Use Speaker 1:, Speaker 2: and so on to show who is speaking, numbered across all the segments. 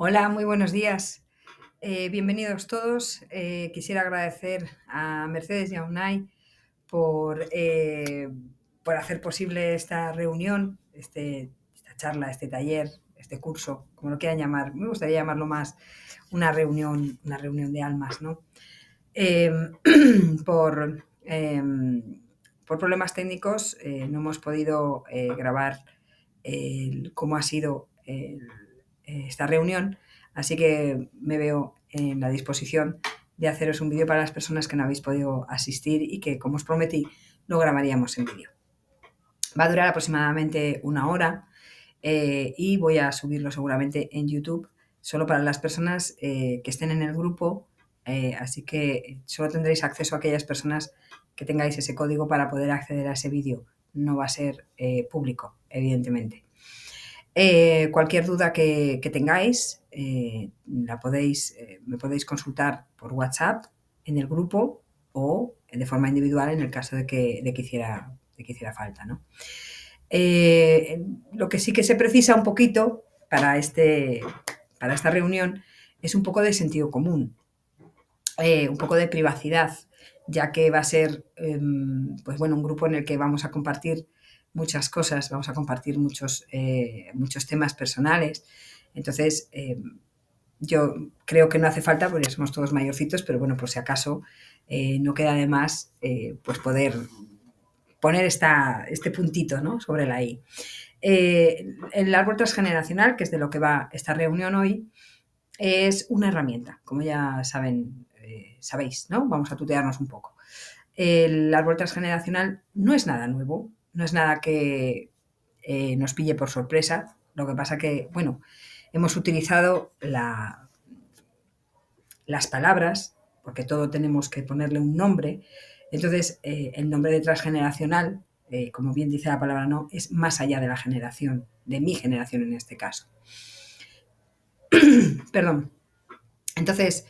Speaker 1: Hola, muy buenos días. Bienvenidos todos. Quisiera agradecer a Mercedes y a Unai por, por hacer posible esta reunión, esta charla, este taller, este curso, como lo quieran llamar. Me gustaría llamarlo más una reunión de almas, ¿no? Eh, por, eh, por problemas técnicos no hemos podido grabar cómo ha sido esta reunión, así que me veo en la disposición de haceros un vídeo para las personas que no habéis podido asistir y que, como os prometí, lo grabaríamos en vídeo. Va a durar aproximadamente una hora y voy a subirlo seguramente en YouTube solo para las personas que estén en el grupo, así que solo tendréis acceso a aquellas personas que tengáis ese código para poder acceder a ese vídeo. No va a ser público, evidentemente. Cualquier duda que tengáis, me podéis consultar por WhatsApp en el grupo o de forma individual en el caso de que hiciera falta, ¿no? Lo que sí que se precisa un poquito para esta reunión es un poco de sentido común, un poco de privacidad, ya que va a ser pues bueno, un grupo en el que vamos a compartir muchas cosas, vamos a compartir muchos temas personales. Entonces, yo creo que no hace falta, porque ya somos todos mayorcitos, pero bueno, por si acaso, no queda de más pues poder poner este puntito, ¿no?, sobre la I. El árbol transgeneracional, que es de lo que va esta reunión hoy, es una herramienta, como ya sabéis, ¿no? Vamos a tutearnos un poco. El árbol transgeneracional no es nada nuevo, no es nada que nos pille por sorpresa. Lo que pasa que, bueno, hemos utilizado las palabras, porque todo tenemos que ponerle un nombre. Entonces, el nombre de transgeneracional, como bien dice la palabra, no, es más allá de la generación, de mi generación en este caso. Perdón. Entonces,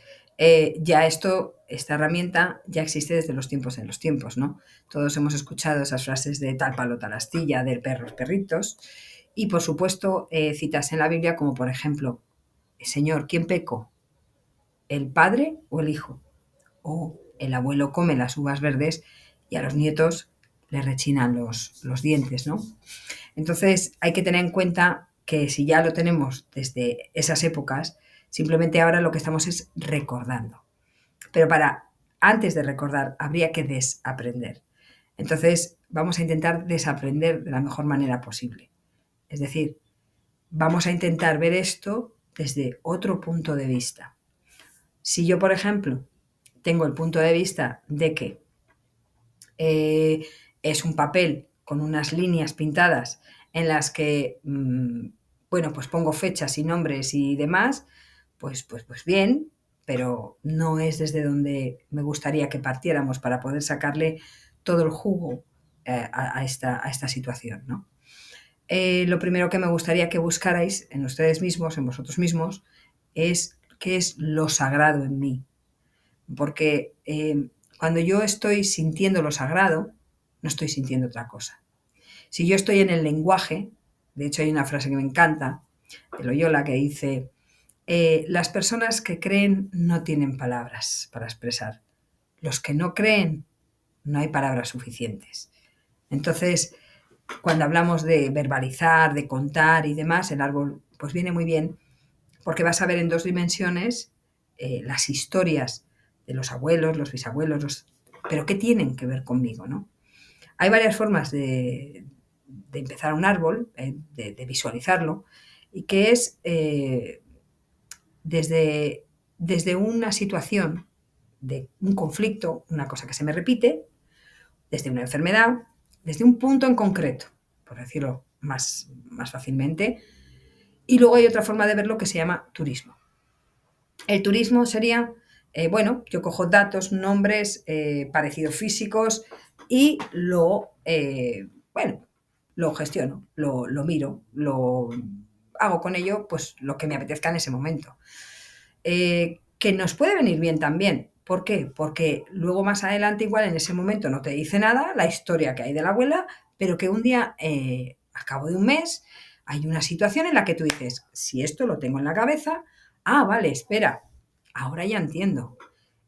Speaker 1: esta herramienta ya existe desde los tiempos en los tiempos, ¿no? Todos hemos escuchado esas frases de tal palo, tal astilla, del perros, perritos, y por supuesto citas en la Biblia como por ejemplo, Señor, ¿quién pecó? ¿El padre o el hijo? O el abuelo come las uvas verdes y a los nietos le rechinan los dientes, ¿no? Entonces hay que tener en cuenta que si ya lo tenemos desde esas épocas, simplemente ahora lo que estamos es recordando. Pero antes de recordar, habría que desaprender. Entonces vamos a intentar desaprender de la mejor manera posible. Es decir, vamos a intentar ver esto desde otro punto de vista. Si yo, por ejemplo, tengo el punto de vista de que es un papel con unas líneas pintadas en las que, bueno, pues pongo fechas y nombres y demás, pues bien, pero no es desde donde me gustaría que partiéramos para poder sacarle todo el jugo a esta situación, ¿no? Lo primero que me gustaría que buscarais en ustedes mismos, en vosotros mismos, es qué es lo sagrado en mí. Porque cuando yo estoy sintiendo lo sagrado, no estoy sintiendo otra cosa. Si yo estoy en el lenguaje, de hecho hay una frase que me encanta, de Loyola, que dice, las personas que creen no tienen palabras para expresar. Los que no creen, no hay palabras suficientes. Entonces, cuando hablamos de verbalizar, de contar y demás, el árbol pues viene muy bien porque vas a ver en dos dimensiones las historias de los abuelos, los bisabuelos, pero ¿qué tienen que ver conmigo, no? Hay varias formas de empezar un árbol, de visualizarlo, y que es desde una situación de un conflicto, una cosa que se me repite, desde una enfermedad, desde un punto en concreto, por decirlo más fácilmente. Y luego hay otra forma de verlo que se llama turismo. El turismo sería, bueno, yo cojo datos, nombres, parecidos físicos y bueno, lo gestiono, lo miro, hago con ello pues lo que me apetezca en ese momento. Que nos puede venir bien también. ¿Por qué? Porque luego más adelante igual en ese momento no te dice nada la historia que hay de la abuela, pero que un día, a cabo de un mes, hay una situación en la que tú dices, si esto lo tengo en la cabeza, vale, espera, ahora ya entiendo.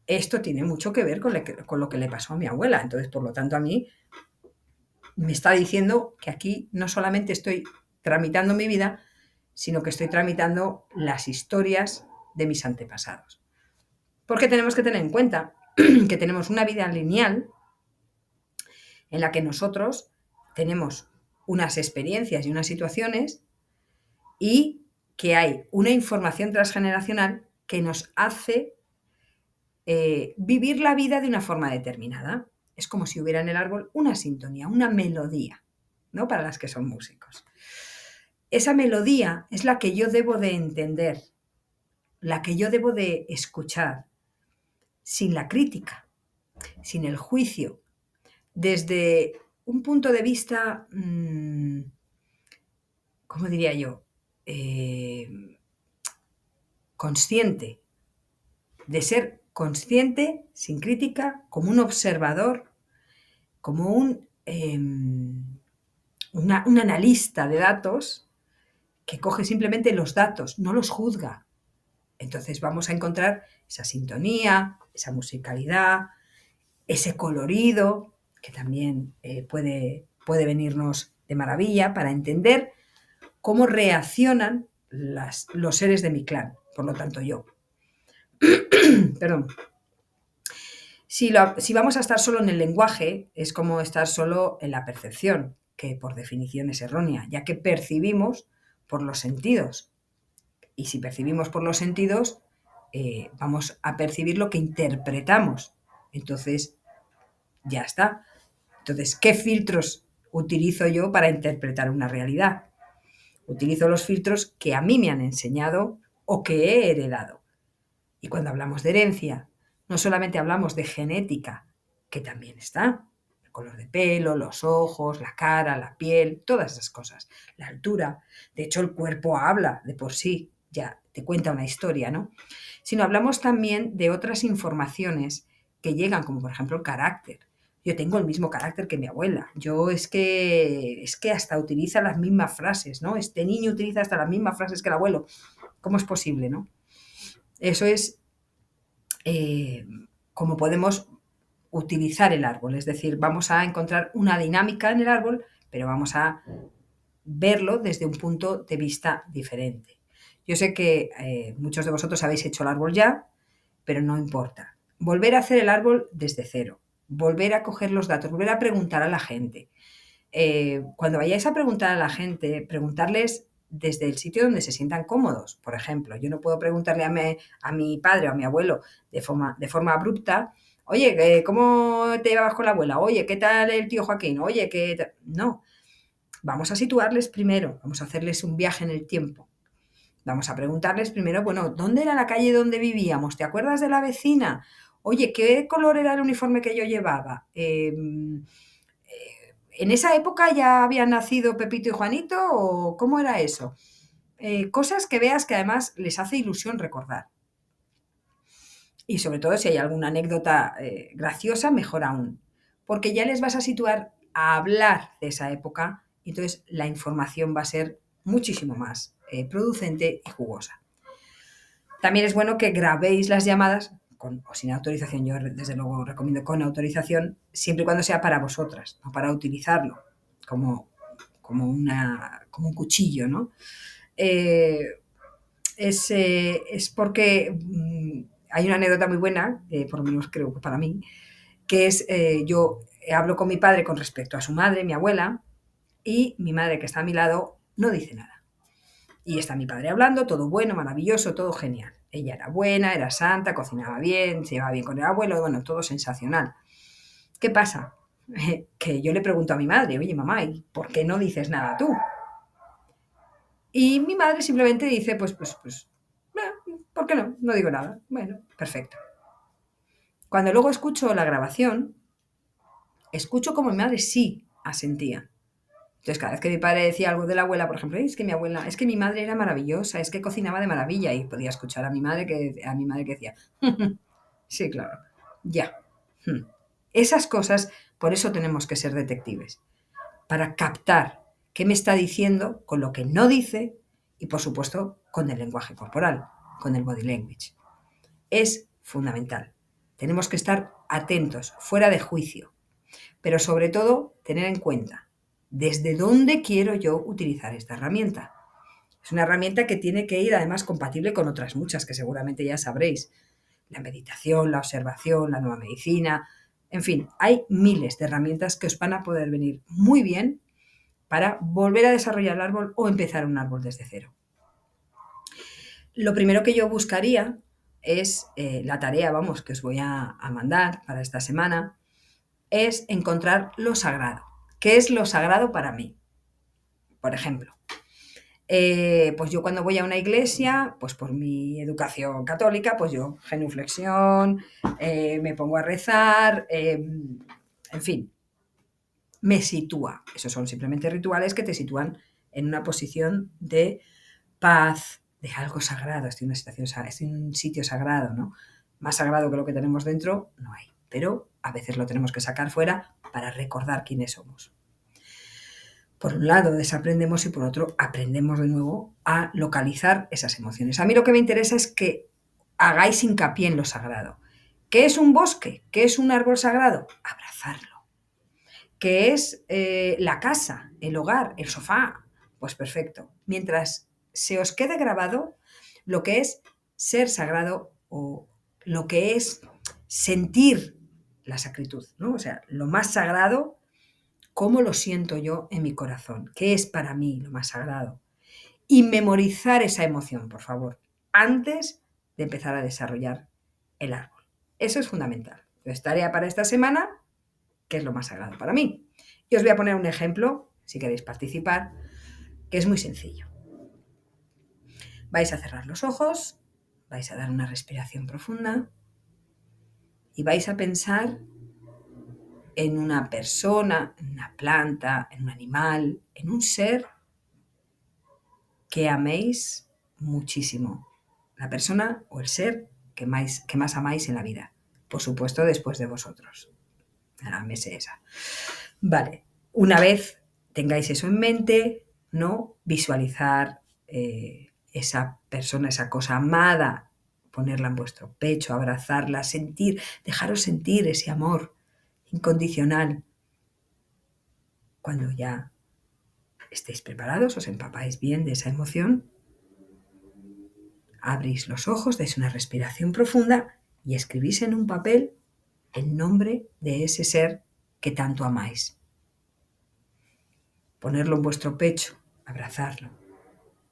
Speaker 1: Esto tiene mucho que ver con lo que le pasó a mi abuela. Entonces, por lo tanto, a mí me está diciendo que aquí no solamente estoy tramitando mi vida, sino que estoy tramitando las historias de mis antepasados. Porque tenemos que tener en cuenta que tenemos una vida lineal en la que nosotros tenemos unas experiencias y unas situaciones y que hay una información transgeneracional que nos hace vivir la vida de una forma determinada. Es como si hubiera en el árbol una sintonía, una melodía, ¿no? Para las que son músicos. Esa melodía es la que yo debo de entender, la que yo debo de escuchar, sin la crítica, sin el juicio, desde un punto de vista, ¿cómo diría yo? Consciente, de ser consciente, sin crítica, como un observador, como un analista de datos que coge simplemente los datos, no los juzga. Entonces vamos a encontrar esa sintonía, esa musicalidad, ese colorido, que también puede venirnos de maravilla para entender cómo reaccionan los seres de mi clan, por lo tanto yo. Perdón. Si vamos a estar solo en el lenguaje, es como estar solo en la percepción, que por definición es errónea, ya que percibimos por los sentidos. Y si percibimos por los sentidos, vamos a percibir lo que interpretamos. Entonces, ya está. Entonces, ¿qué filtros utilizo yo para interpretar una realidad? Utilizo los filtros que a mí me han enseñado o que he heredado. Y cuando hablamos de herencia, no solamente hablamos de genética, que también está, el color de pelo, los ojos, la cara, la piel, todas esas cosas, la altura. De hecho, el cuerpo habla de por sí, ya te cuenta una historia, ¿no? Sino hablamos también de otras informaciones que llegan, como por ejemplo el carácter. Yo tengo el mismo carácter que mi abuela. Yo es que hasta utiliza las mismas frases, ¿no? Este niño utiliza hasta las mismas frases que el abuelo. ¿Cómo es posible, no? Eso es como podemos utilizar el árbol. Es decir, vamos a encontrar una dinámica en el árbol, pero vamos a verlo desde un punto de vista diferente. Yo sé que muchos de vosotros habéis hecho el árbol ya, pero no importa. Volver a hacer el árbol desde cero, volver a coger los datos, volver a preguntar a la gente. Cuando vayáis a preguntar a la gente, preguntarles desde el sitio donde se sientan cómodos. Por ejemplo, yo no puedo preguntarle a mi padre o a mi abuelo de forma abrupta, oye, ¿cómo te llevabas con la abuela? Oye, ¿qué tal el tío Joaquín? Oye, ¿qué tal? No, vamos a situarles primero, vamos a hacerles un viaje en el tiempo. Vamos a preguntarles primero, bueno, ¿dónde era la calle donde vivíamos? ¿Te acuerdas de la vecina? Oye, ¿qué color era el uniforme que yo llevaba? ¿En esa época ya habían nacido Pepito y Juanito o cómo era eso? Cosas que veas que además les hace ilusión recordar. Y sobre todo si hay alguna anécdota graciosa, mejor aún. Porque ya les vas a situar a hablar de esa época y entonces la información va a ser muchísimo más producente y jugosa. También es bueno que grabéis las llamadas con o sin autorización. Yo desde luego recomiendo con autorización, siempre y cuando sea para vosotras, no para utilizarlo como un cuchillo, ¿no? Es porque hay una anécdota muy buena, por lo menos creo que para mí, que es yo hablo con mi padre con respecto a su madre, mi abuela, y mi madre que está a mi lado no dice nada. Y está mi padre hablando, todo bueno, maravilloso, todo genial. Ella era buena, era santa, cocinaba bien, se llevaba bien con el abuelo, bueno, todo sensacional. ¿Qué pasa? Que yo le pregunto a mi madre, oye mamá, ¿y por qué no dices nada tú? Y mi madre simplemente dice, ¿por qué no? No digo nada. Bueno, perfecto. Cuando luego escucho la grabación, escucho como mi madre sí asentía. Entonces, cada vez que mi padre decía algo de la abuela, por ejemplo, es que mi madre era maravillosa, es que cocinaba de maravilla, y podía escuchar a mi madre que decía, sí, claro, ya. Esas cosas, por eso tenemos que ser detectives, para captar qué me está diciendo con lo que no dice y, por supuesto, con el lenguaje corporal, con el body language. Es fundamental. Tenemos que estar atentos, fuera de juicio, pero sobre todo tener en cuenta desde dónde quiero yo utilizar esta herramienta. Es una herramienta que tiene que ir además compatible con otras muchas que seguramente ya sabréis. La meditación, la observación, la nueva medicina, en fin, hay miles de herramientas que os van a poder venir muy bien para volver a desarrollar el árbol o empezar un árbol desde cero. Lo primero que yo buscaría es la tarea, que os voy a mandar para esta semana, es encontrar lo sagrado. ¿Qué es lo sagrado para mí? Por ejemplo, pues yo cuando voy a una iglesia, pues por mi educación católica, pues yo genuflexión, me pongo a rezar, en fin, me sitúa. Esos son simplemente rituales que te sitúan en una posición de paz, de algo sagrado. Estoy en un sitio sagrado, ¿no? Más sagrado que lo que tenemos dentro, no hay. Pero a veces lo tenemos que sacar fuera para recordar quiénes somos. Por un lado desaprendemos y por otro aprendemos de nuevo a localizar esas emociones. A mí lo que me interesa es que hagáis hincapié en lo sagrado. ¿Qué es un bosque? ¿Qué es un árbol sagrado? Abrazarlo. ¿Qué es la casa, el hogar, el sofá? Pues perfecto. Mientras se os quede grabado lo que es ser sagrado o lo que es sentir la sacritud, ¿no? O sea, lo más sagrado, cómo lo siento yo en mi corazón, qué es para mí lo más sagrado. Y memorizar esa emoción, por favor, antes de empezar a desarrollar el árbol. Eso es fundamental. Entonces, tarea para esta semana, ¿qué es lo más sagrado para mí? Y os voy a poner un ejemplo, si queréis participar, que es muy sencillo. Vais a cerrar los ojos, vais a dar una respiración profunda y vais a pensar en una persona, en una planta, en un animal, en un ser que améis muchísimo. La persona o el ser que más amáis en la vida. Por supuesto, después de vosotros. Amése esa. Vale, una vez tengáis eso en mente, ¿no? Visualizar esa persona, esa cosa amada, ponerla en vuestro pecho, abrazarla, sentir, dejaros sentir ese amor incondicional. Cuando ya estéis preparados, os empapáis bien de esa emoción, abrís los ojos, dais una respiración profunda y escribís en un papel el nombre de ese ser que tanto amáis. Ponerlo en vuestro pecho, abrazarlo.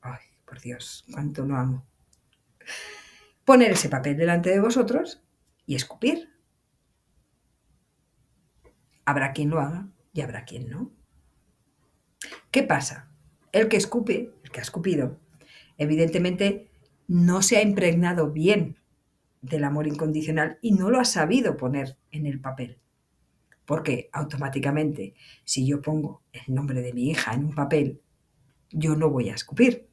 Speaker 1: Ay, por Dios, cuánto lo amo. Poner ese papel delante de vosotros y escupir. Habrá quien lo haga y habrá quien no. ¿Qué pasa? El que escupe, el que ha escupido, evidentemente no se ha impregnado bien del amor incondicional y no lo ha sabido poner en el papel. Porque automáticamente, si yo pongo el nombre de mi hija en un papel, yo no voy a escupir.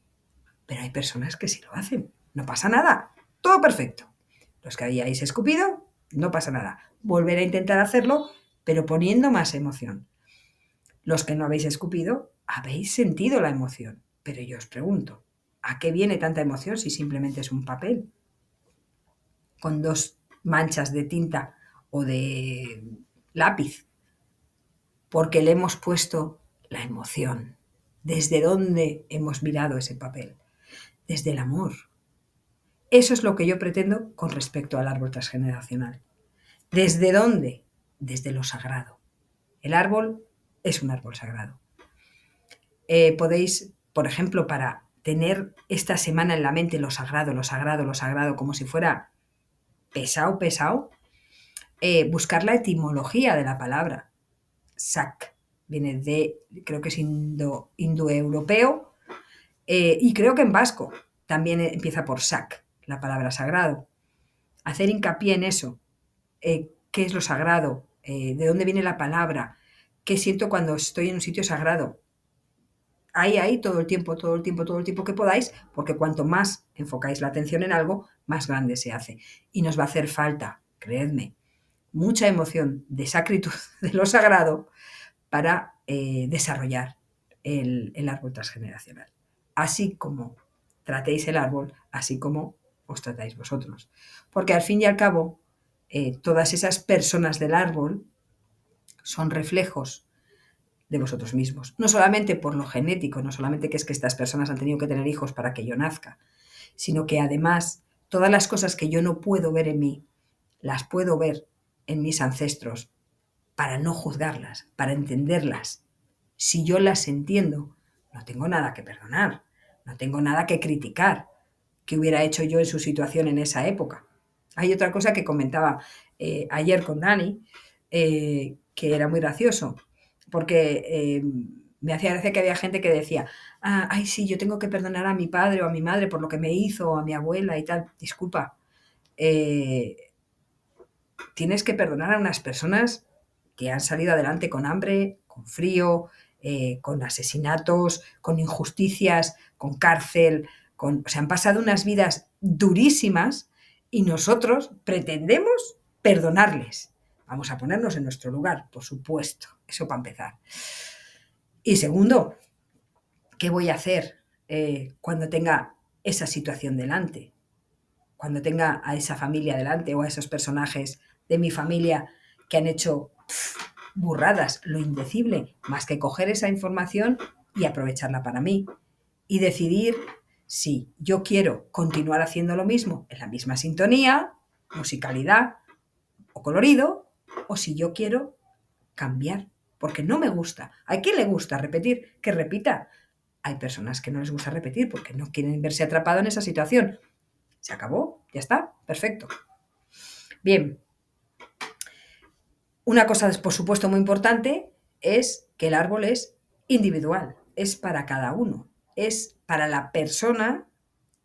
Speaker 1: Pero hay personas que sí lo hacen. No pasa nada. Todo perfecto. Los que hayáis escupido, no pasa nada. Volver a intentar hacerlo, pero poniendo más emoción. Los que no habéis escupido, habéis sentido la emoción. Pero yo os pregunto, ¿a qué viene tanta emoción si simplemente es un papel? Con 2 manchas de tinta o de lápiz. Porque le hemos puesto la emoción. ¿Desde dónde hemos mirado ese papel? Desde el amor. Eso es lo que yo pretendo con respecto al árbol transgeneracional. ¿Desde dónde? Desde lo sagrado. El árbol es un árbol sagrado. Podéis, por ejemplo, para tener esta semana en la mente lo sagrado, lo sagrado, lo sagrado, como si fuera pesado, buscar la etimología de la palabra. Sac viene de, creo que es indoeuropeo, y creo que en vasco también empieza por sac, la palabra sagrado. Hacer hincapié en eso. ¿Qué es lo sagrado? ¿De dónde viene la palabra? ¿Qué siento cuando estoy en un sitio sagrado? Ahí, todo el tiempo que podáis, porque cuanto más enfocáis la atención en algo, más grande se hace. Y nos va a hacer falta, creedme, mucha emoción de sacritud de lo sagrado para desarrollar el árbol transgeneracional. Así como tratéis el árbol, así como os tratáis vosotros. Porque al fin y al cabo, todas esas personas del árbol son reflejos de vosotros mismos. No solamente por lo genético, no solamente que es que estas personas han tenido que tener hijos para que yo nazca, sino que además todas las cosas que yo no puedo ver en mí, las puedo ver en mis ancestros para no juzgarlas, para entenderlas. Si yo las entiendo, no tengo nada que perdonar, no tengo nada que criticar que hubiera hecho yo en su situación en esa época. Hay otra cosa que comentaba ayer con Dani, que era muy gracioso, porque me hacía gracia que había gente que decía, ay, sí, yo tengo que perdonar a mi padre o a mi madre por lo que me hizo, o a mi abuela y tal. Disculpa, tienes que perdonar a unas personas que han salido adelante con hambre, con frío, con asesinatos, con injusticias, con cárcel, o sea, han pasado unas vidas durísimas y nosotros pretendemos perdonarles. Vamos a ponernos en nuestro lugar, por supuesto, eso para empezar. Y segundo, ¿qué voy a hacer cuando tenga esa situación delante? Cuando tenga a esa familia delante o a esos personajes de mi familia que han hecho burradas, lo indecible, más que coger esa información y aprovecharla para mí y decidir si yo quiero continuar haciendo lo mismo en la misma sintonía, musicalidad o colorido, o si yo quiero cambiar, porque no me gusta. ¿A quién le gusta repetir? Que repita. Hay personas que no les gusta repetir porque no quieren verse atrapado en esa situación. Se acabó, ya está, perfecto. Bien, una cosa, por supuesto, muy importante es que el árbol es individual, es para cada uno, es para la persona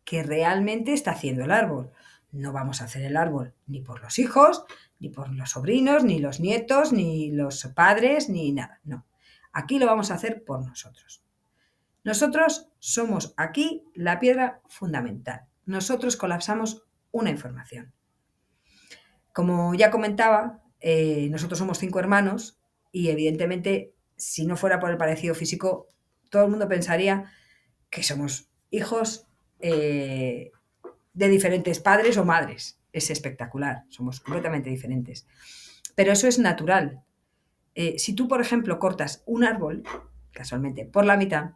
Speaker 1: que realmente está haciendo el árbol. No vamos a hacer el árbol ni por los hijos, ni por los sobrinos, ni los nietos, ni los padres, ni nada. No, aquí lo vamos a hacer por nosotros. Nosotros somos aquí la piedra fundamental. Nosotros colapsamos una información. Como ya comentaba, nosotros somos 5 hermanos y evidentemente si no fuera por el parecido físico, todo el mundo pensaría que somos hijos de diferentes padres o madres. Es espectacular, somos completamente diferentes. Pero eso es natural. Si tú, por ejemplo, cortas un árbol, casualmente por la mitad,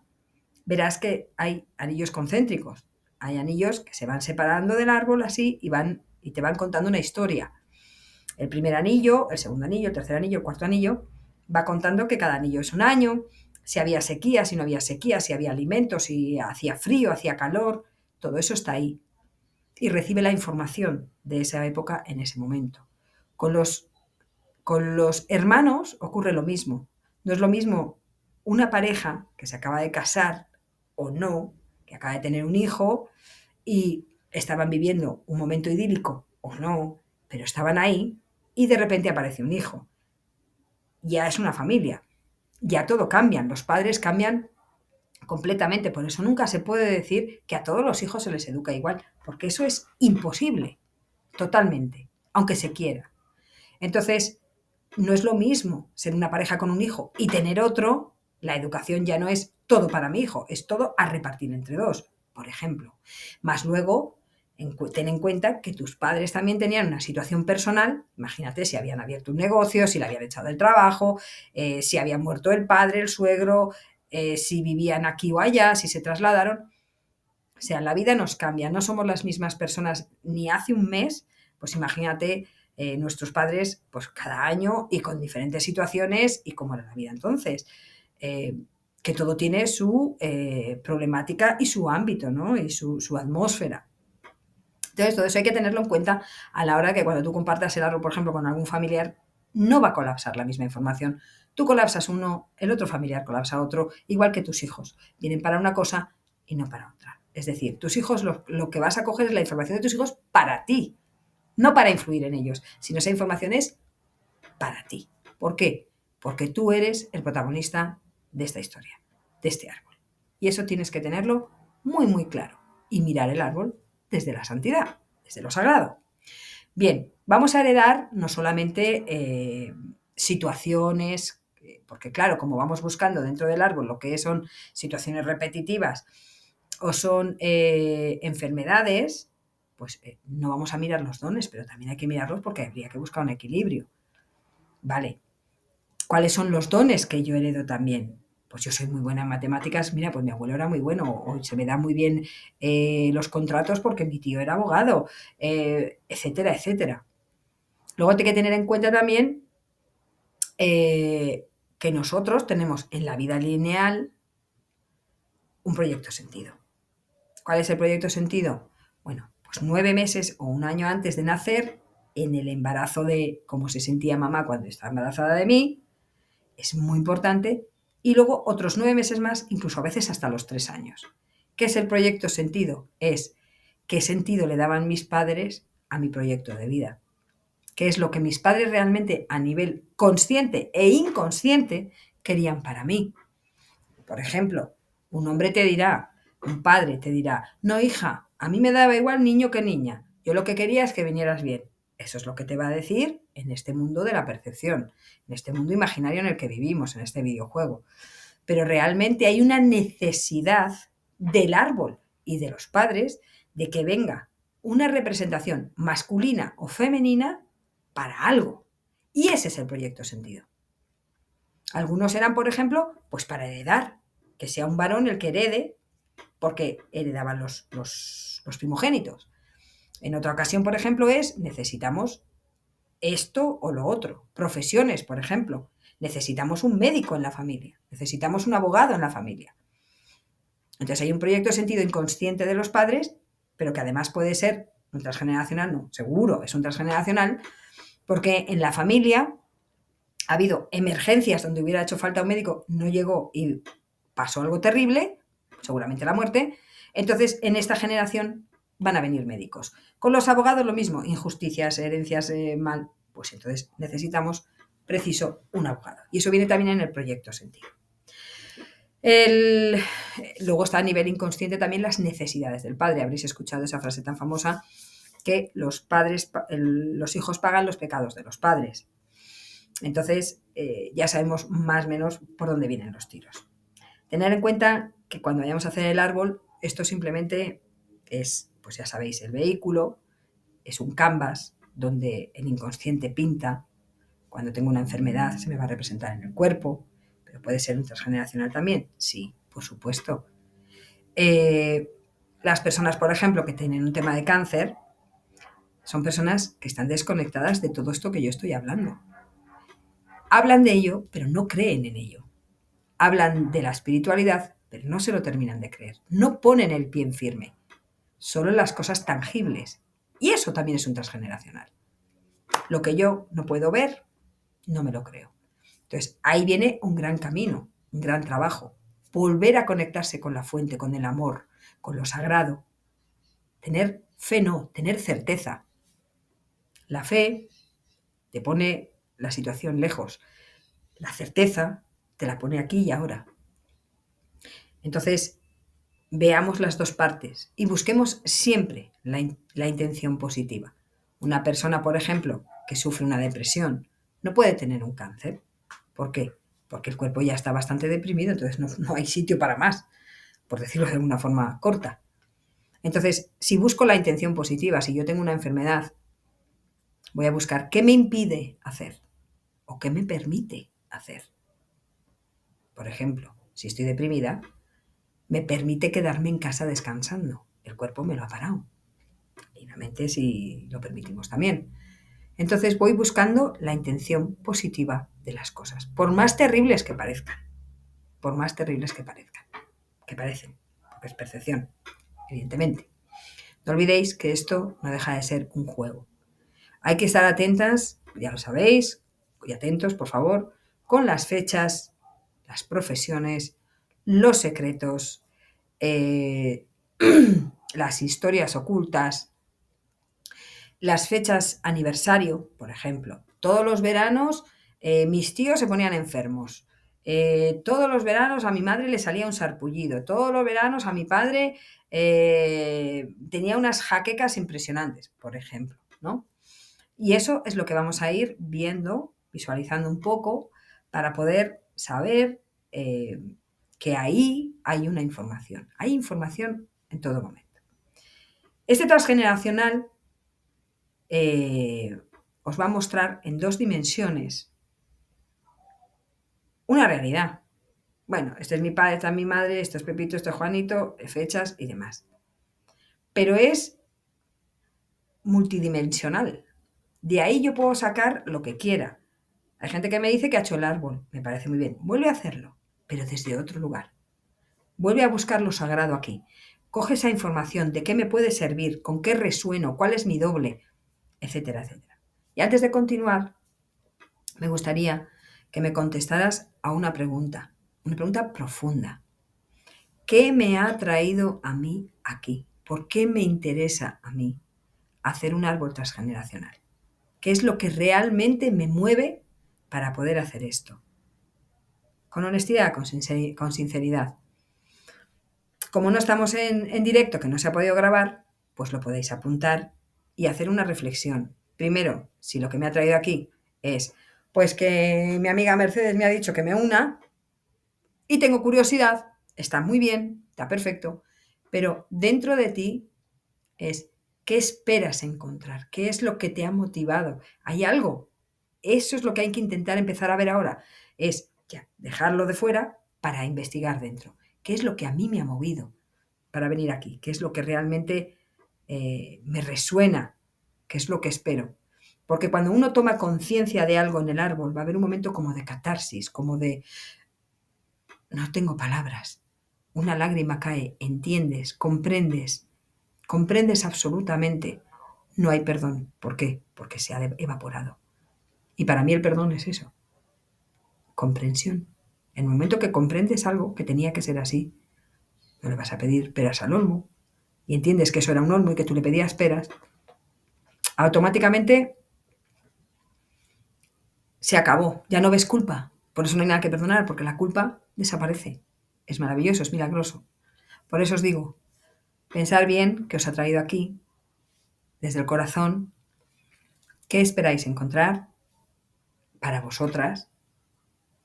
Speaker 1: verás que hay anillos concéntricos. Hay anillos que se van separando del árbol así y te van contando una historia. El primer anillo, el segundo anillo, el tercer anillo, el cuarto anillo, va contando que cada anillo es un año, si había sequía, si no había sequía, si había alimentos, si hacía frío, hacía calor, todo eso está ahí. Y recibe la información de esa época en ese momento. Con los hermanos ocurre lo mismo. No es lo mismo una pareja que se acaba de casar o no, que acaba de tener un hijo y estaban viviendo un momento idílico o no, pero estaban ahí y de repente aparece un hijo. Ya es una familia, ya todo cambia, los padres cambian completamente, por eso nunca se puede decir que a todos los hijos se les educa igual, porque eso es imposible, totalmente, aunque se quiera. Entonces, no es lo mismo ser una pareja con un hijo y tener otro, la educación ya no es todo para mi hijo, es todo a repartir entre dos, por ejemplo. Más luego, ten en cuenta que tus padres también tenían una situación personal, imagínate si habían abierto un negocio, si le habían echado del trabajo, si había muerto el padre, el suegro, si vivían aquí o allá, si se trasladaron. O sea, la vida nos cambia, no somos las mismas personas ni hace un mes, pues imagínate nuestros padres pues cada año y con diferentes situaciones y cómo era la vida entonces. Que todo tiene su problemática y su ámbito, ¿no? Y su atmósfera. Entonces, todo eso hay que tenerlo en cuenta a la hora que cuando tú compartas el árbol, por ejemplo, con algún familiar, no va a colapsar la misma información. Tú colapsas uno, el otro familiar colapsa otro, igual que tus hijos. Vienen para una cosa y no para otra. Es decir, tus hijos, lo que vas a coger es la información de tus hijos para ti, no para influir en ellos, sino esa información es para ti. ¿Por qué? Porque tú eres el protagonista de esta historia, de este árbol. Y eso tienes que tenerlo muy, muy claro. Y mirar el árbol desde la santidad, desde lo sagrado. Bien, vamos a heredar no solamente situaciones porque claro, como vamos buscando dentro del árbol lo que son situaciones repetitivas o son enfermedades, pues no vamos a mirar los dones, pero también hay que mirarlos porque habría que buscar un equilibrio. Vale, ¿cuáles son los dones que yo heredo también? Pues yo soy muy buena en matemáticas, mira, pues mi abuelo era muy bueno, o se me dan muy bien los contratos porque mi tío era abogado, etcétera, etcétera. Luego hay que tener en cuenta también que nosotros tenemos en la vida lineal un proyecto sentido. ¿Cuál es el proyecto sentido? Bueno, pues 9 meses o un año antes de nacer, en el embarazo de cómo se sentía mamá cuando estaba embarazada de mí, es muy importante, y luego otros 9 meses más, incluso a veces hasta los 3 años. ¿Qué es el proyecto sentido? Es qué sentido le daban mis padres a mi proyecto de vida. ¿Qué es lo que mis padres realmente a nivel consciente e inconsciente querían para mí? Por ejemplo, un hombre te dirá, un padre te dirá, no hija, a mí me daba igual niño que niña, yo lo que quería es que vinieras bien. Eso es lo que te va a decir en este mundo de la percepción, en este mundo imaginario en el que vivimos, en este videojuego. Pero realmente hay una necesidad del árbol y de los padres de que venga una representación masculina o femenina para algo. Y ese es el proyecto sentido. Algunos eran, por ejemplo, pues para heredar, que sea un varón el que herede, porque heredaban los primogénitos. En otra ocasión, por ejemplo, es necesitamos esto o lo otro. Profesiones, por ejemplo. Necesitamos un médico en la familia, necesitamos un abogado en la familia. Entonces hay un proyecto de sentido inconsciente de los padres, pero que además puede ser un transgeneracional, no, seguro es un transgeneracional, porque en la familia ha habido emergencias donde hubiera hecho falta un médico, no llegó y pasó algo terrible, seguramente la muerte. Entonces, en esta generación van a venir médicos. Con los abogados lo mismo, injusticias, herencias mal, pues entonces necesitamos, preciso, un abogado. Y eso viene también en el proyecto sentido. El... Luego está a nivel inconsciente también las necesidades del padre. Habréis escuchado esa frase tan famosa que los padres, los hijos pagan los pecados de los padres. Entonces, ya sabemos más o menos por dónde vienen los tiros. Tener en cuenta que cuando vayamos a hacer el árbol, esto simplemente es, pues ya sabéis, el vehículo, es un canvas donde el inconsciente pinta. Cuando tengo una enfermedad se me va a representar en el cuerpo, pero puede ser un transgeneracional también. Sí, por supuesto. Las personas, por ejemplo, que tienen un tema de cáncer, son personas que están desconectadas de todo esto que yo estoy hablando. Hablan de ello, pero no creen en ello. Hablan de la espiritualidad, pero no se lo terminan de creer. No ponen el pie en firme, solo en las cosas tangibles. Y eso también es un transgeneracional. Lo que yo no puedo ver, no me lo creo. Entonces, ahí viene un gran camino, un gran trabajo. Volver a conectarse con la fuente, con el amor, con lo sagrado. Tener fe no, tener certeza. La fe te pone la situación lejos. La certeza te la pone aquí y ahora. Entonces, veamos las dos partes y busquemos siempre la intención positiva. Una persona, por ejemplo, que sufre una depresión, no puede tener un cáncer. ¿Por qué? Porque el cuerpo ya está bastante deprimido, entonces no hay sitio para más, por decirlo de una forma corta. Entonces, si busco la intención positiva, si yo tengo una enfermedad, voy a buscar qué me impide hacer o qué me permite hacer. Por ejemplo, si estoy deprimida, me permite quedarme en casa descansando. El cuerpo me lo ha parado. Y la mente, si lo permitimos también. Entonces voy buscando la intención positiva de las cosas, por más terribles que parezcan. Por más terribles que parezcan. Que parecen, porque es percepción, evidentemente. No olvidéis que esto no deja de ser un juego. Hay que estar atentas, ya lo sabéis, y atentos, por favor, con las fechas, las profesiones, los secretos, eh, las historias ocultas, las fechas aniversario, por ejemplo. Todos los veranos mis tíos se ponían enfermos. Todos los veranos a mi madre le salía un sarpullido. Todos los veranos a mi padre tenía unas jaquecas impresionantes, por ejemplo, ¿no? Y eso es lo que vamos a ir viendo, visualizando un poco, para poder saber que ahí hay una información. Hay información en todo momento. Este transgeneracional os va a mostrar en 2 dimensiones una realidad. Bueno, este es mi padre, esta es mi madre, esto es Pepito, esto es Juanito, fechas y demás. Pero es multidimensional. De ahí yo puedo sacar lo que quiera. Hay gente que me dice que ha hecho el árbol, me parece muy bien. Vuelve a hacerlo, pero desde otro lugar. Vuelve a buscar lo sagrado aquí. Coge esa información de qué me puede servir, con qué resueno, cuál es mi doble, etcétera, etcétera. Y antes de continuar, me gustaría que me contestaras a una pregunta profunda. ¿Qué me ha traído a mí aquí? ¿Por qué me interesa a mí hacer un árbol transgeneracional? ¿Qué es lo que realmente me mueve para poder hacer esto? Con honestidad, con sinceridad. Como no estamos en directo, que no se ha podido grabar, pues lo podéis apuntar y hacer una reflexión. Primero, si lo que me ha traído aquí es, pues que mi amiga Mercedes me ha dicho que me una y tengo curiosidad, está muy bien, está perfecto, pero dentro de ti es, ¿qué esperas encontrar? ¿Qué es lo que te ha motivado? ¿Hay algo? Eso es lo que hay que intentar empezar a ver ahora. Es ya dejarlo de fuera para investigar dentro. ¿Qué es lo que a mí me ha movido para venir aquí? ¿Qué es lo que realmente me resuena? ¿Qué es lo que espero? Porque cuando uno toma conciencia de algo en el árbol, va a haber un momento como de catarsis, como de, no tengo palabras. Una lágrima cae, entiendes, comprendes absolutamente. No hay perdón. ¿Por qué? Porque se ha evaporado. Y para mí el perdón es eso, comprensión. En el momento que comprendes algo que tenía que ser así, no le vas a pedir peras al olmo y entiendes que eso era un olmo y que tú le pedías peras, automáticamente se acabó, ya no ves culpa. Por eso no hay nada que perdonar, porque la culpa desaparece. Es maravilloso, es milagroso. Por eso os digo, pensar bien que os ha traído aquí, desde el corazón, qué esperáis encontrar para vosotras.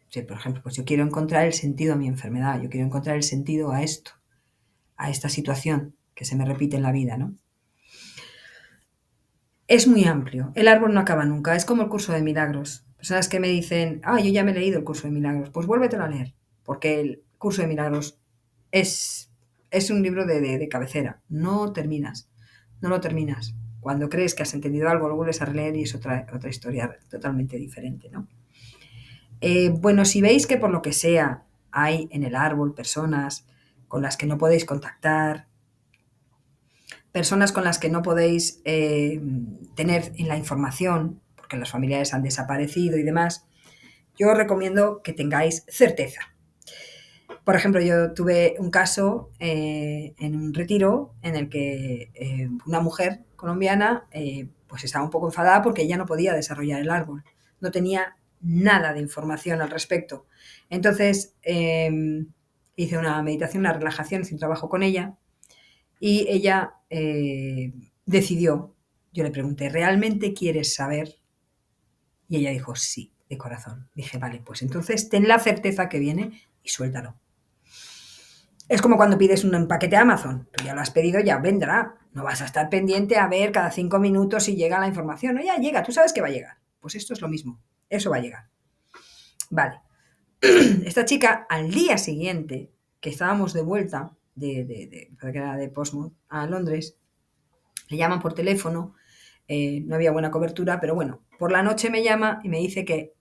Speaker 1: Si, por ejemplo, pues yo quiero encontrar el sentido a mi enfermedad, yo quiero encontrar el sentido a esto, a esta situación que se me repite en la vida, ¿no? Es muy amplio. El árbol no acaba nunca. Es como el curso de milagros. Personas que me dicen, yo ya me he leído el curso de milagros. Pues vuélvetelo a leer, porque el curso de milagros es, es un libro de cabecera. No terminas. No lo terminas. Cuando crees que has entendido algo, lo vuelves a releer y es otra historia totalmente diferente, ¿no? Bueno, si veis que por lo que sea hay en el árbol personas con las que no podéis contactar, personas con las que no podéis tener en la información, porque los familiares han desaparecido y demás, yo os recomiendo que tengáis certeza. Por ejemplo, yo tuve un caso en un retiro en el que una mujer colombiana pues estaba un poco enfadada porque ella no podía desarrollar el árbol, no tenía nada de información al respecto. Entonces hice una meditación, una relajación, hice un trabajo con ella y ella decidió, yo le pregunté, ¿realmente quieres saber? Y ella dijo, sí, de corazón. Dije, vale, pues entonces ten la certeza que viene y suéltalo. Es como cuando pides un paquete a Amazon. Tú ya lo has pedido, ya vendrá. No vas a estar pendiente a ver cada 5 minutos si llega la información. No, ya llega, tú sabes que va a llegar. Pues esto es lo mismo. Eso va a llegar. Vale. Esta chica, al día siguiente, que estábamos de vuelta de Portsmouth a Londres, le llaman por teléfono, no había buena cobertura, pero bueno, por la noche me llama y me dice que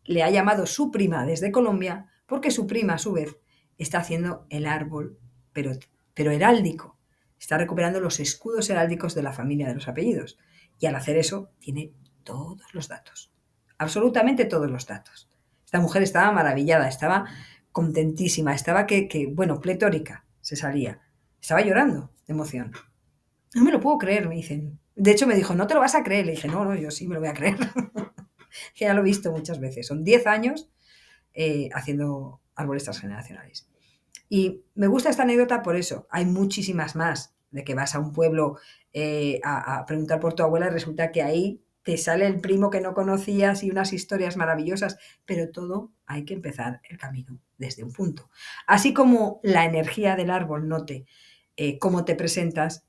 Speaker 1: le ha llamado su prima desde Colombia porque su prima a su vez está haciendo el árbol, pero heráldico. Está recuperando los escudos heráldicos de la familia de los apellidos. Y al hacer eso tiene todos los datos. Absolutamente todos los datos. Esta mujer estaba maravillada, estaba contentísima, estaba bueno, pletórica se salía. Estaba llorando de emoción. No me lo puedo creer, me dicen. De hecho me dijo, no te lo vas a creer. Le dije, no, yo sí me lo voy a creer. Que ya lo he visto muchas veces. Son 10 años haciendo árboles transgeneracionales. Y me gusta esta anécdota por eso. Hay muchísimas más de que vas a un pueblo a preguntar por tu abuela y resulta que ahí te sale el primo que no conocías y unas historias maravillosas, pero todo hay que empezar el camino desde un punto. Así como la energía del árbol note cómo te presentas,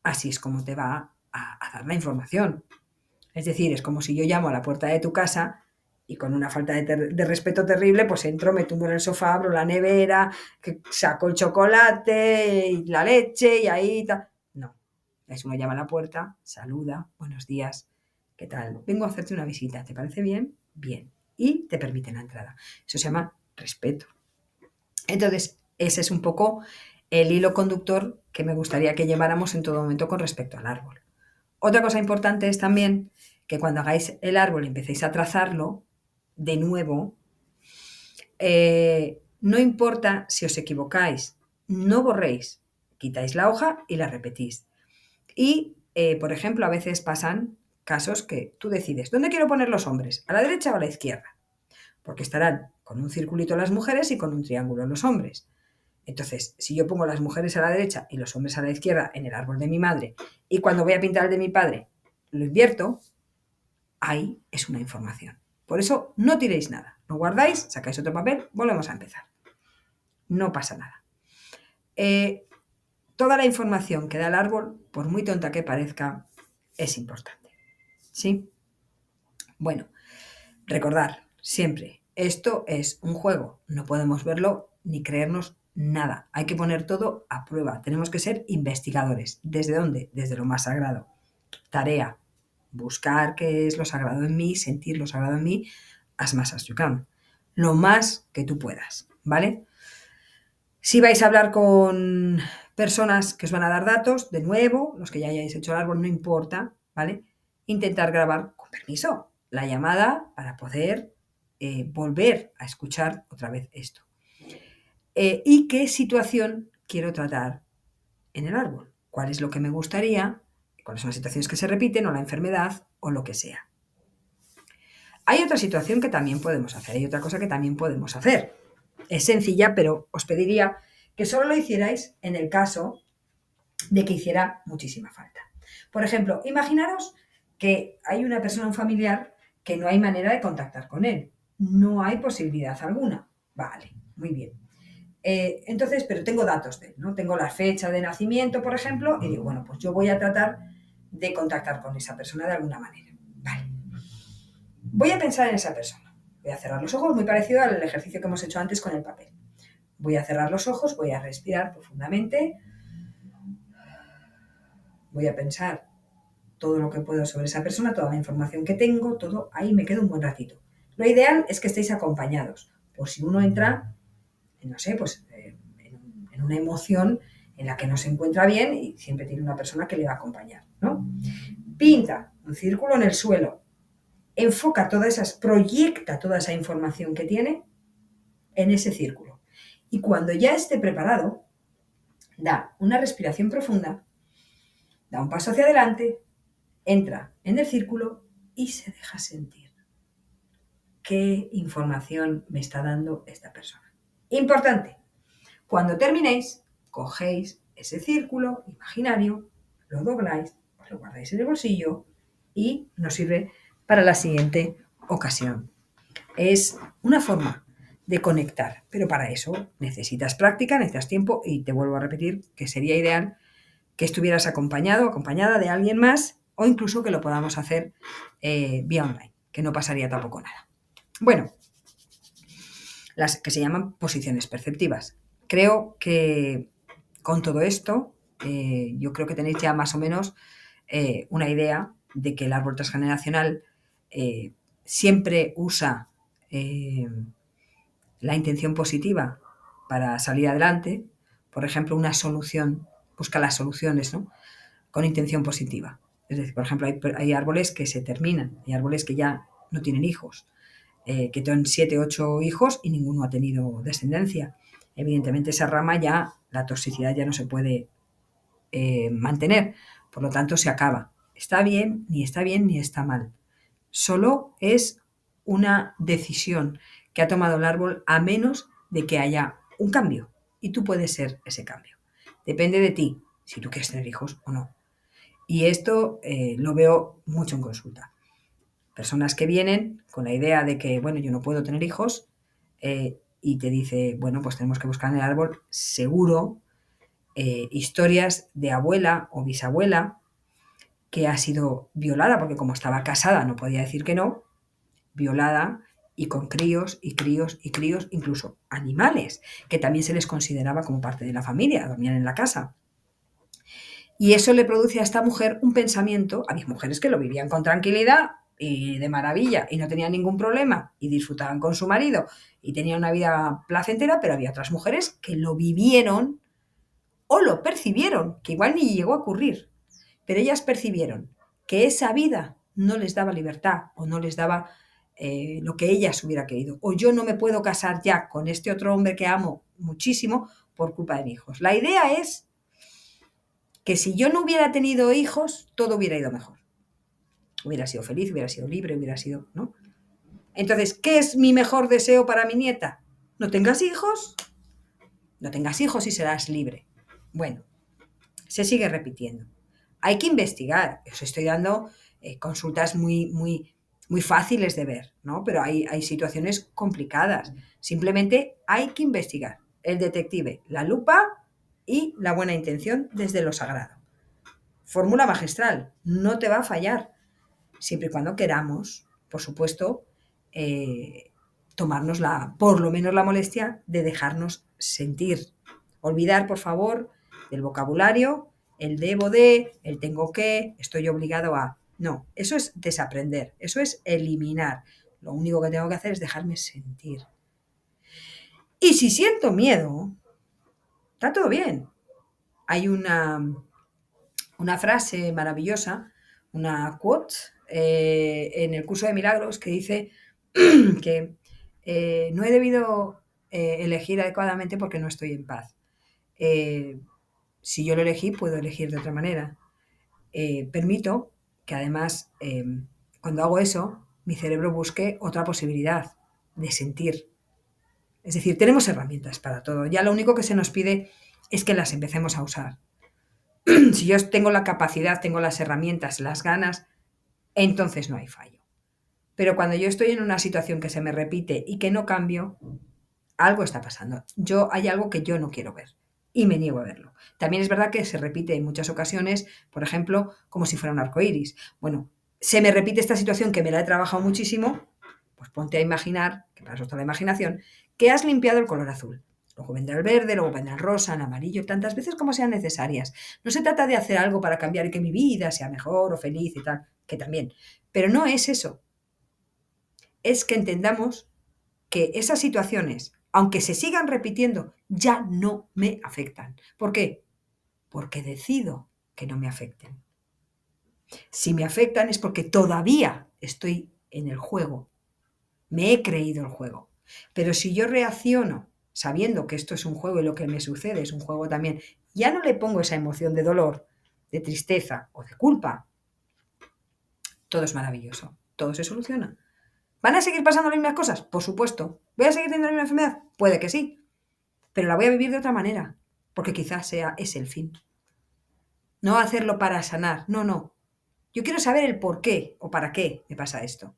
Speaker 1: así es como te va a dar la información. Es decir, es como si yo llamo a la puerta de tu casa y con una falta de respeto terrible, pues entro, me tumbo en el sofá, abro la nevera, que saco el chocolate y la leche y ahí tal. No, es uno llama a la puerta, saluda, buenos días, ¿qué tal? Vengo a hacerte una visita, ¿te parece bien? Bien. Y te permiten la entrada. Eso se llama respeto. Entonces, ese es un poco el hilo conductor que me gustaría que lleváramos en todo momento con respecto al árbol. Otra cosa importante es también que cuando hagáis el árbol y empecéis a trazarlo, de nuevo, no importa si os equivocáis, no borréis, quitáis la hoja y la repetís. Y, por ejemplo, a veces pasan casos que tú decides, ¿dónde quiero poner los hombres? ¿A la derecha o a la izquierda? Porque estarán con un circulito las mujeres y con un triángulo los hombres. Entonces, si yo pongo las mujeres a la derecha y los hombres a la izquierda en el árbol de mi madre, y cuando voy a pintar el de mi padre lo invierto, ahí es una información. Por eso no tiréis nada, no guardáis, sacáis otro papel, volvemos a empezar. No pasa nada. Toda la información que da el árbol, por muy tonta que parezca, es importante. ¿Sí? Bueno, recordar siempre, esto es un juego, no podemos verlo ni creernos nada. Hay que poner todo a prueba. Tenemos que ser investigadores. ¿Desde dónde? Desde lo más sagrado. Tarea. Buscar qué es lo sagrado en mí, sentir lo sagrado en mí, as much as you can. Lo más que tú puedas, ¿vale? Si vais a hablar con personas que os van a dar datos, de nuevo, los que ya hayáis hecho el árbol, no importa, ¿vale? Intentar grabar, con permiso, la llamada para poder volver a escuchar otra vez esto. ¿Y qué situación quiero tratar en el árbol? ¿Cuál es lo que me gustaría? ¿Cuáles son las situaciones que se repiten o la enfermedad o lo que sea? Hay otra situación que también podemos hacer, hay otra cosa que también podemos hacer. Es sencilla, pero os pediría que solo lo hicierais en el caso de que hiciera muchísima falta. Por ejemplo, imaginaros que hay una persona, un familiar, que no hay manera de contactar con él. No hay posibilidad alguna. Vale, muy bien. Entonces, pero tengo datos de él, ¿no? Tengo la fecha de nacimiento, por ejemplo, y digo, bueno, pues yo voy a tratar de contactar con esa persona de alguna manera. Vale. Voy a pensar en esa persona. Voy a cerrar los ojos, muy parecido al ejercicio que hemos hecho antes con el papel. Voy a cerrar los ojos, voy a respirar profundamente, voy a pensar todo lo que puedo sobre esa persona, toda la información que tengo, todo, ahí me quedo un buen ratito. Lo ideal es que estéis acompañados, por si uno entra, no sé, pues en una emoción en la que no se encuentra bien y siempre tiene una persona que le va a acompañar, ¿no? Pinta un círculo en el suelo, enfoca proyecta toda esa información que tiene en ese círculo. Y cuando ya esté preparado, da una respiración profunda, da un paso hacia adelante, entra en el círculo y se deja sentir qué información me está dando esta persona. Importante, cuando terminéis, cogéis ese círculo imaginario, lo dobláis, os lo guardáis en el bolsillo y nos sirve para la siguiente ocasión. Es una forma de conectar, pero para eso necesitas práctica, necesitas tiempo y te vuelvo a repetir que sería ideal que estuvieras acompañado o acompañada de alguien más o incluso que lo podamos hacer vía online, que no pasaría tampoco nada. Bueno, las que se llaman posiciones perceptivas. Creo que con todo esto, yo creo que tenéis ya más o menos una idea de que el árbol transgeneracional siempre usa la intención positiva para salir adelante. Por ejemplo, una solución, busca las soluciones, ¿no? Con intención positiva. Es decir, por ejemplo, hay árboles que se terminan, hay árboles que ya no tienen hijos, que tienen 7, 8 hijos y ninguno ha tenido descendencia. Evidentemente esa rama ya, la toxicidad ya no se puede mantener, por lo tanto se acaba. Está bien, ni está mal. Solo es una decisión que ha tomado el árbol a menos de que haya un cambio. Y tú puedes ser ese cambio. Depende de ti, si tú quieres tener hijos o no. Y esto lo veo mucho en consulta. Personas que vienen con la idea de que, bueno, yo no puedo tener hijos, y te dice, bueno, pues tenemos que buscar en el árbol seguro historias de abuela o bisabuela que ha sido violada, porque como estaba casada no podía decir que no, violada y con críos y críos y críos, incluso animales, que también se les consideraba como parte de la familia, dormían en la casa. Y eso le produce a esta mujer un pensamiento, había mujeres que lo vivían con tranquilidad y de maravilla y no tenían ningún problema y disfrutaban con su marido y tenían una vida placentera, pero había otras mujeres que lo vivieron o lo percibieron, que igual ni llegó a ocurrir, pero ellas percibieron que esa vida no les daba libertad o no les daba lo que ellas hubiera querido. O yo no me puedo casar ya con este otro hombre que amo muchísimo por culpa de mis hijos. La idea es que si yo no hubiera tenido hijos, todo hubiera ido mejor. Hubiera sido feliz, hubiera sido libre, hubiera sido, ¿no? Entonces, ¿qué es mi mejor deseo para mi nieta? No tengas hijos, no tengas hijos y serás libre. Bueno, se sigue repitiendo. Hay que investigar. Os estoy dando consultas muy fáciles de ver, ¿no? Pero hay situaciones complicadas. Simplemente hay que investigar. El detective, la lupa y la buena intención desde lo sagrado. Fórmula magistral, no te va a fallar, siempre y cuando queramos, por supuesto, tomarnos por lo menos la molestia de dejarnos sentir. Olvidar, por favor, del vocabulario, el debo de, el tengo que, estoy obligado a. No, eso es desaprender, eso es eliminar. Lo único que tengo que hacer es dejarme sentir. Y si siento miedo, está todo bien. Hay una frase maravillosa, una quote, en el curso de milagros que dice que no he debido elegir adecuadamente porque no estoy en paz. Si yo lo elegí, puedo elegir de otra manera. Permito que además, cuando hago eso, mi cerebro busque otra posibilidad de sentir. Es decir, tenemos herramientas para todo. Ya lo único que se nos pide es que las empecemos a usar. Si yo tengo la capacidad, tengo las herramientas, las ganas, entonces no hay fallo. Pero cuando yo estoy en una situación que se me repite y que no cambio, algo está pasando. Hay algo que yo no quiero ver y me niego a verlo. También es verdad que se repite en muchas ocasiones, por ejemplo, como si fuera un arco iris. Bueno, se me repite esta situación que me la he trabajado muchísimo, pues ponte a imaginar, que para eso está la imaginación, que has limpiado el color azul. Luego vendrá el verde, luego vendrá el rosa, el amarillo, tantas veces como sean necesarias. No se trata de hacer algo para cambiar y que mi vida sea mejor o feliz y tal, que también. Pero no es eso. Es que entendamos que esas situaciones, aunque se sigan repitiendo, ya no me afectan. ¿Por qué? Porque decido que no me afecten. Si me afectan es porque todavía estoy en el juego. Me he creído el juego. Pero si yo reacciono sabiendo que esto es un juego y lo que me sucede es un juego también, ya no le pongo esa emoción de dolor, de tristeza o de culpa, todo es maravilloso, todo se soluciona. ¿Van a seguir pasando las mismas cosas? Por supuesto. ¿Voy a seguir teniendo la misma enfermedad? Puede que sí, pero la voy a vivir de otra manera, porque quizás ese el fin. No hacerlo para sanar, no. Yo quiero saber el por qué o para qué me pasa esto.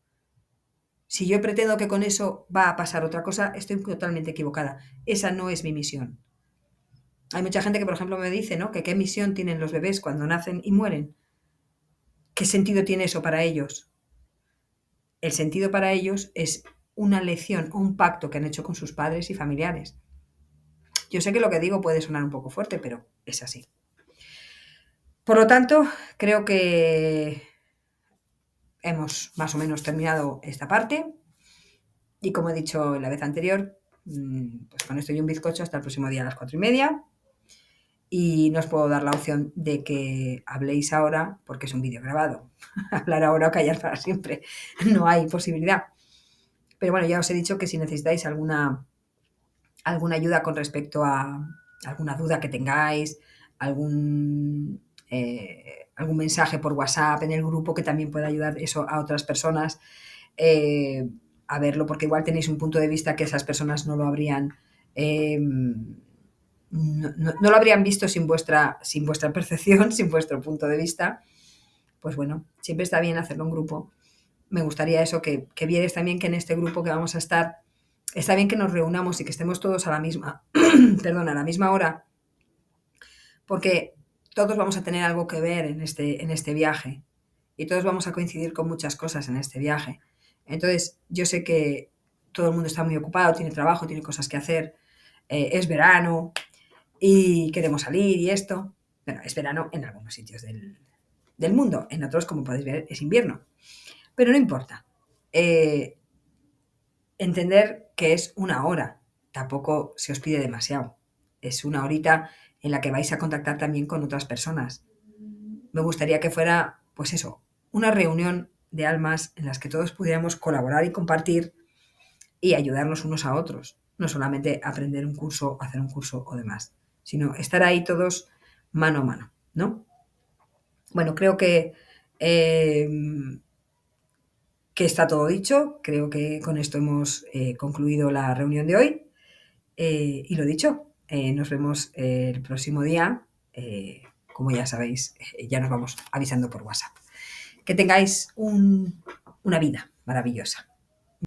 Speaker 1: Si yo pretendo que con eso va a pasar otra cosa, estoy totalmente equivocada. Esa no es mi misión. Hay mucha gente que, por ejemplo, me dice, ¿no? Que qué misión tienen los bebés cuando nacen y mueren. ¿Qué sentido tiene eso para ellos? El sentido para ellos es una lección o un pacto que han hecho con sus padres y familiares. Yo sé que lo que digo puede sonar un poco fuerte, pero es así. Por lo tanto, creo que hemos más o menos terminado esta parte. Y como he dicho la vez anterior, pues con esto y un bizcocho hasta el próximo día a las 4:30. Y no os puedo dar la opción de que habléis ahora porque es un vídeo grabado. Hablar ahora o callar para siempre. No hay posibilidad. Pero bueno, ya os he dicho que si necesitáis alguna ayuda con respecto a alguna duda que tengáis, algún mensaje por WhatsApp en el grupo que también pueda ayudar eso a otras personas a verlo, porque igual tenéis un punto de vista que esas personas no lo habrían no lo habrían visto sin vuestra percepción, sin vuestro punto de vista. Pues bueno, siempre está bien hacerlo en grupo me gustaría eso, que vieres también que en este grupo que vamos a estar, está bien que nos reunamos y que estemos todos a la misma, perdón, a la misma hora, porque todos vamos a tener algo que ver en este viaje y todos vamos a coincidir con muchas cosas en este viaje. Entonces, yo sé que todo el mundo está muy ocupado, tiene trabajo, tiene cosas que hacer, es verano y queremos salir y esto. Bueno, es verano en algunos sitios del mundo, en otros, como podéis ver, es invierno. Pero no importa. Eh, Entender que es una hora, tampoco se os pide demasiado. Es una horita en la que vais a contactar también con otras personas. Me gustaría que fuera, pues eso, una reunión de almas en las que todos pudiéramos colaborar y compartir y ayudarnos unos a otros. No solamente aprender un curso, hacer un curso o demás, sino estar ahí todos mano a mano, ¿no? Bueno, creo eh, que está todo dicho. Creo que con esto hemos concluido la reunión de hoy. Y lo dicho, nos vemos el próximo día. Como ya sabéis, ya nos vamos avisando por WhatsApp. Que tengáis una vida maravillosa.